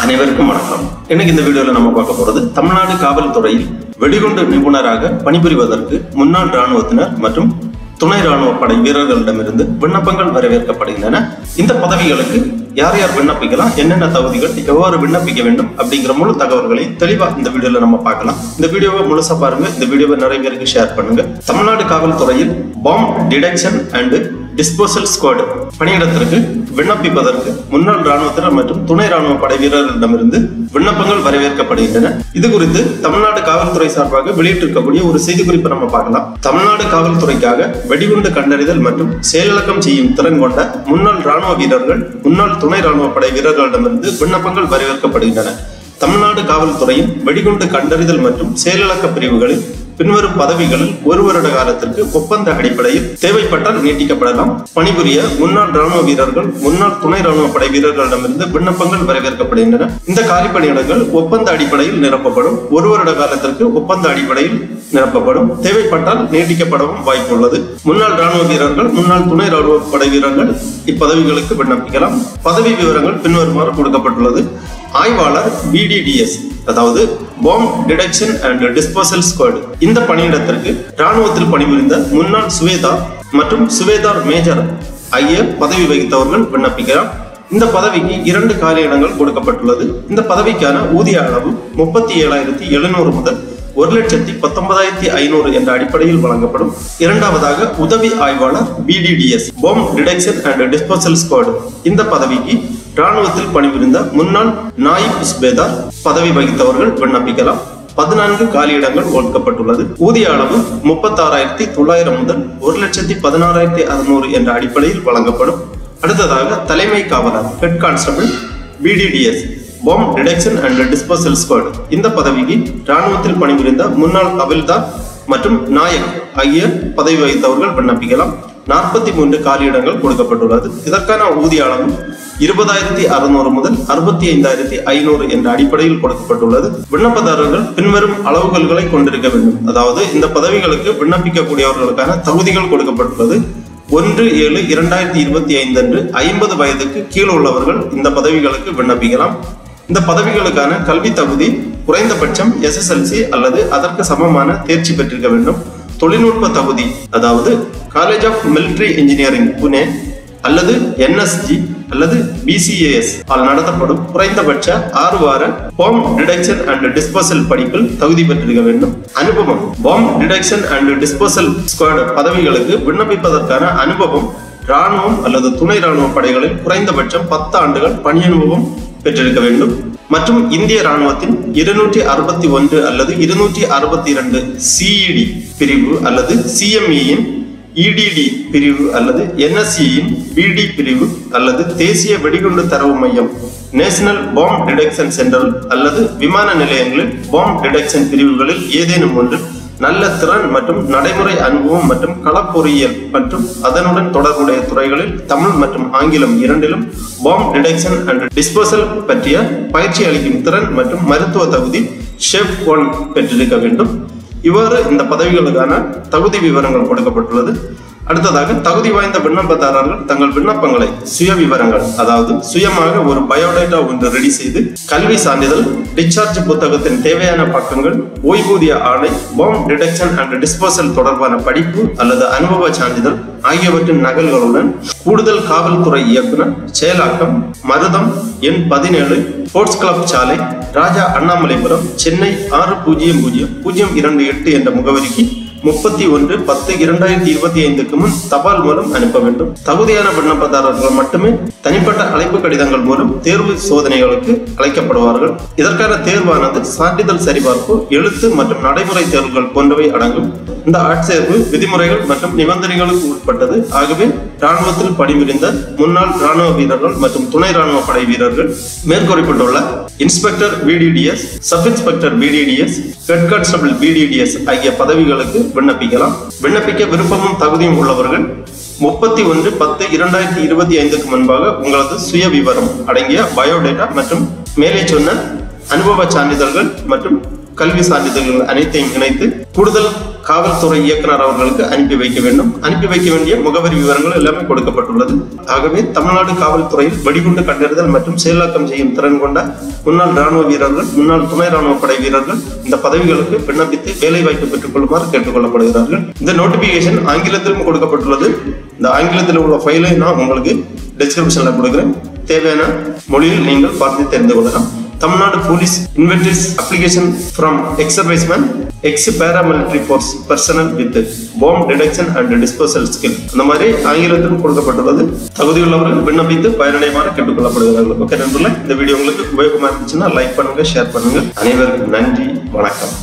அனைவருக்கும் வணக்கம். இன்னைக்கு இந்த வீடியோல நம்ம பார்க்க போறது தமிழ்நாடு காவல்துறையில் வெடிகுண்டு நிபுணராக பணிபுரிவதற்கு முன்னாள் ராணுவத்தினர் மற்றும் துணை ராணுவ படை வீரர்களிடமிருந்து விண்ணப்பங்கள் வரவேற்கப்படுகின்றன. இந்த பதவிகளுக்கு யார் யார் விண்ணப்பிக்கலாம், என்னென்ன தகுதிகள், எவ்வாறு விண்ணப்பிக்க வேண்டும் அப்படிங்கிற முழு தகவல்களை தெளிவா இந்த வீடியோல நம்ம பார்க்கலாம். இந்த வீடியோவை முழுசா பாருங்க. இந்த வீடியோவை நிறைய பேருக்கு ஷேர் பண்ணுங்க. தமிழ்நாடு காவல்துறையில் bomb detection and disposal squad பணியிடத்திற்கு விண்ணப்பிப்பதற்கு முன்னாள் ராணுவத்தினர் மற்றும் துணை ராணுவ படை வீரர்களிடமிருந்து விண்ணப்பங்கள் வரவேற்கப்படுகின்றன. இது குறித்து தமிழ்நாடு காவல்துறை சார்பாக வெளியிட்டிருக்கக்கூடிய ஒரு செய்திக்குறிப்பை நம்ம பார்க்கலாம். தமிழ்நாடு காவல்துறைக்காக வெடிகுண்டு கண்டறிதல் மற்றும் செயலிழக்கம் செய்யும் திறன் கொண்ட முன்னாள் ராணுவ வீரர்கள், முன்னாள் துணை ராணுவ படை வீரர்களிடமிருந்து விண்ணப்பங்கள் வரவேற்கப்படுகின்றன. தமிழ்நாடு காவல்துறையின் வெடிகுண்டு கண்டறிதல் மற்றும் செயலிழக்க பிரிவுகளில் பின்வரும் பதவிகளில் ஒரு வருட காலத்திற்கு ஒப்பந்த அடிப்படையில் தேவைப்பட்டால் நீட்டிக்கப்படலாம். பணிபுரிய முன்னாள் ராணுவ வீரர்கள், முன்னாள் துணை ராணுவ படை வீரர்களிடமிருந்து விண்ணப்பங்கள் வரவேற்கப்படுகின்றன. இந்த காலி பணியிடங்கள் ஒப்பந்த அடிப்படையில் நிரப்பப்படும். ஒரு வருட காலத்திற்கு ஒப்பந்த அடிப்படையில் நிரப்பப்படும். தேவைப்பட்டால் நீட்டிக்கப்படவும் வாய்ப்பு உள்ளது. முன்னாள் ராணுவ வீரர்கள், முன்னாள் துணை ராணுவ படை வீரர்கள் இப்பதவிகளுக்கு விண்ணப்பிக்கலாம். பதவி விவரங்கள் பின்வருமாறு கொடுக்கப்பட்டுள்ளது. ஆய்வாளர் BDDS, அதாவது bomb detection and disposal squad. இந்த பணியிடத்திற்கு ராணுவத்தில் பணிபுரிந்த முன்னாள் சுவேதார் மற்றும் சுவேதார் மேஜர் ஆகிய பதவி வகித்தவர்கள் விண்ணப்பிக்கலாம். இந்த பதவிக்கு 2 காலியிடங்கள் கொடுக்கப்பட்டுள்ளது. இந்த பதவிக்கான ஊதிய அளவு 37,700 முதல் 1,19,500 என்ற அடிப்படையில் வழங்கப்படும். இரண்டாவதாக உதவி ஆய்வாளர் BDDS, bomb detection and disposal squad. இந்த பதவிக்கு ராணுவத்தில் பணிபுரிந்த முன்னாள் நாயிப் சுபேதார் பதவி வகித்தவர்கள் விண்ணப்பிக்கலாம். 14 காலியிடங்கள் ஒதுக்கப்பட்டுள்ளது. ஊதிய அளவு 36,900 முதல் 1,16,600 என்ற அடிப்படையில் வழங்கப்படும். அடுத்ததாக தலைமை காவலர் head constable BDDS, bomb detection and disposal squad. இந்த பதவிக்கு ராணுவத்தில் பணிபுரிந்த முன்னாள் ஹவில்தார் மற்றும் நாயக் ஆகிய பதவி வகித்தவர்கள் விண்ணப்பிக்கலாம். 43 காலியிடங்கள் கொடுக்கப்பட்டுள்ளது. இதற்கான ஊதிய அளவு 20,600 முதல் 65,500 என்ற அடிப்படையில் கொடுக்கப்பட்டுள்ளது. விண்ணப்பதாரர்கள் பின்வரும் அளவுகோல்களை கொண்டிருக்க வேண்டும். அதாவது இந்த பதவிகளுக்கு விண்ணப்பிக்கக்கூடியவர்களுக்கான தகுதிகள் கொடுக்கப்பட்டுள்ளது. 1/7/2025 அன்று 50 வயதுக்கு கீழ் உள்ளவர்கள் இந்த பதவிகளுக்கு விண்ணப்பிக்கலாம். இந்த பதவிகளுக்கான கல்வி தகுதி குறைந்தபட்சம் SSLC அல்லது அதற்கு சமமான தேர்ச்சி பெற்றிருக்க வேண்டும். தொழில்நுட்ப தகுதி, அதாவது college of military engineering Pune அல்லது NSG அல்லது BCAS ஆல் நடத்தப்படும் குறைந்தபட்ச 6 வார பாம்ப் டிடெக்ஷன் அண்ட் டிஸ்போசல் படிப்பில் தகுதி பெற்றிருக்க வேண்டும். அனுபவம், bomb detection and disposal squad பதவிகளுக்கு விண்ணப்பிப்பதற்கான அனுபவம் ராணுவம் அல்லது துணை ராணுவ படைகளில் குறைந்தபட்சம் 10 ஆண்டுகள் பணி அனுபவம் பெற்றிருக்க வேண்டும். மற்றும் இந்திய ராணுவத்தின் 261 அல்லது 262 CED பிரிவு அல்லது CME-யின் EDD பிரிவு அல்லது NSC-யின் BD பிரிவு அல்லது தேசிய வெடிகுண்டு தரவு மையம் நேஷனல் பாம்ப் டிடெக்ஷன் சென்டர் அல்லது விமான நிலையங்களில் பாம்ப் டிடெக்ஷன் பிரிவுகளில் ஏதேனும் ஒன்று நல்ல திறன் மற்றும் நடைமுறை அனுபவம் மற்றும் களப்பொறியியல் மற்றும் அதனுடன் தொடர்புடைய துறைகளில் தமிழ் மற்றும் ஆங்கிலம் இரண்டிலும் பாம்ப் டிடெக்ஷன் அண்ட் டிஸ்போசல் பற்றிய பயிற்சி அளிக்கும் திறன் மற்றும் மருத்துவ தகுதி ஷெஃப் 1 பெற்றிருக்க வேண்டும். இவ்வாறு இந்த பதவிகளுக்கான தகுதி விவரங்கள் கொடுக்கப்பட்டுள்ளது. அடுத்ததாக தகுதி வாய்ந்த விண்ணப்பதாரர்கள் தங்கள் விண்ணப்பங்களை சுய விவரங்கள், அதாவது சுயமாக ஒரு பயோடேட்டா ஒன்று ரெடி செய்து கல்வி சான்றிதழ், டிஸ்சார்ஜ் புத்தகத்தின் தேவையான பக்கங்கள், ஓய்வூதிய ஆணை, பாம்ப் டிடெக்ஷன் அண்ட் டிஸ்போசல் தொடர்பான படிப்பு அல்லது அனுபவ சான்றிதழ் ஆகியவற்றின் நகல்களுடன் கூடுதல் காவல்துறை இயக்குனர், செயலாக்கம், மருதம் எண் 17, ஸ்போர்ட்ஸ் கிளப் சாலை, ராஜா அண்ணாமலைபுரம், சென்னை 600028 என்ற முகவரிக்கு 31/10/2025 முன் தபால் மூலம் அனுப்ப வேண்டும். தகுதியான விண்ணப்பதாரர்கள் மட்டுமே தனிப்பட்ட அழைப்பு கடிதங்கள் மூலம் தேர்வு சோதனைகளுக்கு அழைக்கப்படுவார்கள். இதற்கான தேர்வானது சான்றிதழ் சரிபார்ப்பு, எழுத்து மற்றும் நடைமுறை தேர்வுகள் போன்றவை அடங்கும். இந்த ஆட்சேர்வு விதிமுறைகள் மற்றும் நிபந்தனைகளுக்கு உட்பட்டது. ஆகவே ராணுவத்தில் பணிபுரிந்த முன்னாள் ராணுவ வீரர்கள் மற்றும் துணை ராணுவ படை வீரர்கள் மேற்குறிப்பிட்டுள்ள inspector BDDS, sub inspector BDDS, head constable BDDS ஆகிய பதவிகளுக்கு விண்ணப்பிக்கலாம். விண்ணப்பிக்க விருப்பமும் தகுதியும் உள்ளவர்கள் 31/10/2025 முன்பாக உங்களது சுய விவரம் அடங்கிய பயோடேட்டா மற்றும் மேலே சொன்ன அனுபவ சான்றிதழ்கள் மற்றும் கல்வி சான்றிதழ்கள் அனைத்தையும் இணைத்து கூடுதல் காவல்துறை இயக்குனர் அவர்களுக்கு அனுப்பி வைக்க வேண்டும். அனுப்பி வைக்க வேண்டிய முகவரி விவரங்கள் எல்லாமே கொடுக்கப்பட்டுள்ளது. ஆகவே தமிழ்நாடு காவல்துறையில் வெடிகுண்டு கண்டறிதல் மற்றும் செயலாக்கம் செய்யும் திறன் கொண்ட முன்னாள் ராணுவ வீரர்கள், முன்னாள் துணை ராணுவ படை வீரர்கள் இந்த பதவிகளுக்கு விண்ணப்பித்து வேலை வாய்ப்பு பெற்றுக் கொள்ளுமாறு கேட்டுக் கொள்ளப்படுகிறார்கள். இந்த நோட்டிபிகேஷன் ஆங்கிலத்திலும் கொடுக்கப்பட்டுள்ளது. இந்த ஆங்கிலத்தில் உள்ள ஃபைலை நான் உங்களுக்கு டிஸ்கிரிப்ஷன்ல கொடுக்கிறேன். தேவையான மொழியில் நீங்கள் பார்த்து தெரிந்து கொள்ளலாம். Tamil Nadu police invites application from ex-serviceman, ex-paramilitary force personnel with bomb detection and disposal skill, அந்த மாதிரி ஆங்கிலத்திலும் கொடுக்கப்பட்டுள்ளது. தகுதியுள்ளவர்கள் விண்ணப்பித்து பயனடைமாறு கேட்டுக்கொள்ளப்படுகிறார்கள். ஓகே நண்பர்களே, இந்த வீடியோ உங்களுக்கு உபயோகமா இருந்துச்சுன்னா லைக் பண்ணுங்க, ஷேர் பண்ணுங்க. அனைவருக்கும் நன்றி, வணக்கம்.